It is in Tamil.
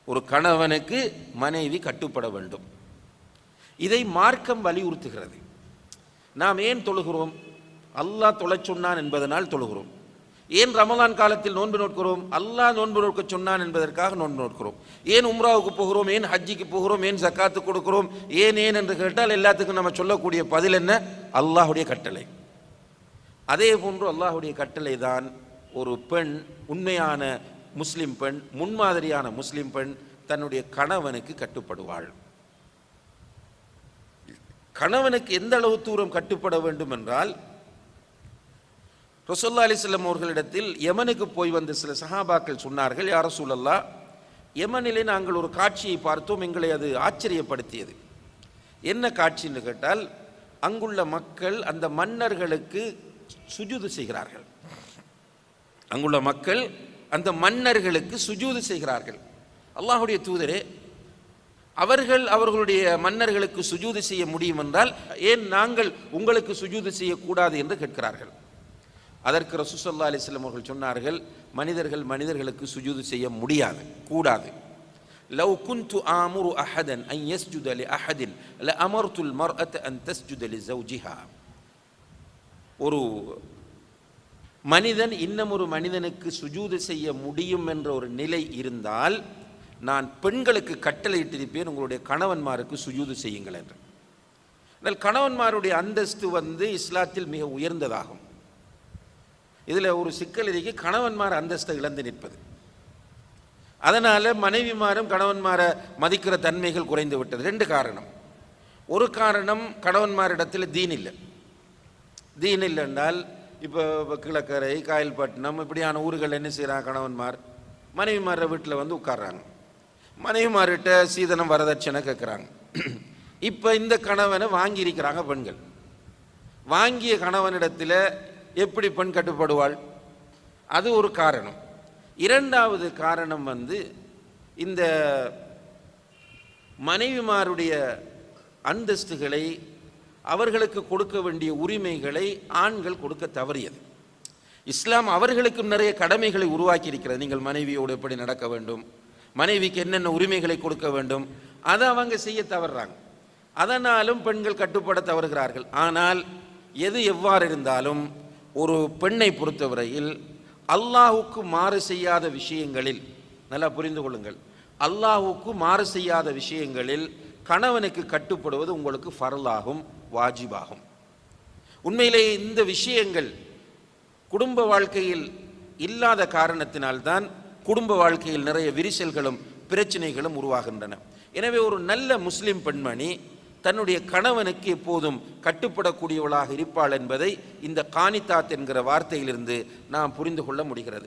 ஒரு கணவனுக்கு மனைவி கட்டுப்பட வேண்டும். இதை மார்க்கம் வலியுறுத்துகிறது. நாம் ஏன் தொழுகிறோம்? அல்லாஹ் தொழச் சொன்னான் என்பதனால் தொழுகிறோம். ஏன் ரமலான் காலத்தில் நோன்பு நோட்கிறோம்? அல்லாஹ் நோன்பு நோட்க சொன்னான் என்பதற்காக நோன்பு நோட்கிறோம். ஏன் உம்ராவுக்கு போகிறோம்? ஏன் ஹஜ்ஜிக்கு போகிறோம்? ஏன் ஜக்காத்து கொடுக்கிறோம்? ஏன் என்று கேட்டால் எல்லாத்துக்கும் நம்ம சொல்லக்கூடிய பதில் என்ன? அல்லாஹுடைய கட்டளை. அதே போன்று அல்லாஹுடைய கட்டளை தான் ஒரு பெண், உண்மையான முஸ்லிம் பெண், முன்மாதிரியான முஸ்லிம் பெண் தன்னுடைய கணவனுக்கு கட்டுப்படுவாள். கணவனுக்கு எந்த அளவு தூரம் கட்டுப்பட வேண்டும் என்றால், ரசூலுல்லாஹி அலைஹி வஸல்லம் அவர்களிடத்தில் யமனுக்கு போய் வந்த சில சஹாபாக்கள் சொன்னார்கள், யா ரசூலல்லாஹ், யமனிலே நாங்கள் ஒரு காட்சியை பார்த்தோம், எங்களை அது ஆச்சரியப்படுத்தியது. என்ன காட்சின்னு கேட்டால், அங்குள்ள மக்கள் அந்த மன்னர்களுக்கு சுஜூது செய்கிறார்கள். அங்குள்ள மக்கள் அந்த மன்னர்களுக்கு சுஜூது செய்கிறார்கள். அல்லாஹ்வுடைய தூதரே, அவர்கள் அவர்களுடைய மன்னர்களுக்கு சுஜூது செய்ய முடியும் என்றால் ஏன் நாங்கள் உங்களுக்கு சுஜூது செய்யக்கூடாது என்று கேட்கிறார்கள். அதற்கு ரசூல் ஸல்லல்லாஹு அலைஹி வஸல்லம் அவர்கள் சொன்னார்கள், மனிதர்களுக்கு சுஜூது செய்ய முடியாது, கூடாது. லவ் குன்து ஆமுரு அஹதன் அன் யஸ்ஜுத லி அஹதின் லஅமர்துல் மர்அத அன் தஸ்ஜுத லி ஸௌஜிஹா. ஒரு மனிதன் இன்னும் ஒரு மனிதனுக்கு சுஜூது செய்ய முடியும் என்ற ஒரு நிலை இருந்தால் நான் பெண்களுக்கு கட்டளையிட்டிருப்பேன், உங்களுடைய கணவன்மாருக்கு சுஜூது செய்யுங்கள் என்று. ஆனால் கணவன்மாருடைய அந்தஸ்து இஸ்லாத்தில் மிக உயர்ந்ததாகும். இதில் ஒரு சிக்கல் இருக்கு, கணவன்மார் அந்தஸ்தை இழந்து நிற்பது. அதனால் மனைவிமாரும் கணவன்மாரை மதிக்கிற தன்மைகள் குறைந்து விட்டது. ரெண்டு காரணம். ஒரு காரணம், கணவன்மாரிடத்தில் தீன் இல்லை. தீன் இல்லை என்றால் இப்போ கிழக்கரை, காயல்பட்டினம் இப்படியான ஊர்கள் என்ன செய்கிறாங்க? கணவன்மார் மனைவிமார வீட்டில் உட்கார்றாங்க, மனைவிமார்கிட்ட சீதனம் வரதட்சணை கேட்குறாங்க. இப்போ இந்த கணவனை வாங்கியிருக்கிறாங்க பெண்கள். வாங்கிய கணவனிடத்தில் எப்படி பெண் கட்டுப்படுவாள்? அது ஒரு காரணம். இரண்டாவது காரணம் இந்த மனைவிமாருடைய அந்தஸ்துகளை, அவர்களுக்கு கொடுக்க வேண்டிய உரிமைகளை ஆண்கள் கொடுக்க தவறியது. இஸ்லாம் அவர்களுக்கும் நிறைய கடமைகளை உருவாக்கி இருக்கிறது. நீங்கள் மனைவியோடு எப்படி நடக்க வேண்டும், மனைவிக்கு என்னென்ன உரிமைகளை கொடுக்க வேண்டும், அதை அவங்க செய்ய தவறுறாங்க. அதனாலும் பெண்கள் கட்டுப்பட தவறுகிறார்கள். ஆனால் எது எவ்வாறு இருந்தாலும் ஒரு பெண்ணை பொறுத்தவரையில் அல்லாஹுக்கு மாறு செய்யாத விஷயங்களில், நல்லா புரிந்து கொள்ளுங்கள், அல்லாஹுக்கு மாறு செய்யாத விஷயங்களில் கணவனுக்கு கட்டுப்படுவது உங்களுக்கு ஃபர்லாகும், வாஜிபாகும். உண்மையிலேயே இந்த விஷயங்கள் குடும்ப வாழ்க்கையில் இல்லாத காரணத்தினால்தான் குடும்ப வாழ்க்கையில் நிறைய விரிசல்களும் பிரச்சனைகளும் உருவாகின்றன. எனவே ஒரு நல்ல முஸ்லிம் பெண்மணி தன்னுடைய கணவனுக்கு எப்போதும் கட்டுப்படக்கூடியவளாக இருப்பாள் என்பதை இந்த கானித்தாத் என்கிற வார்த்தையிலிருந்து நாம் புரிந்து கொள்ள முடிகிறது.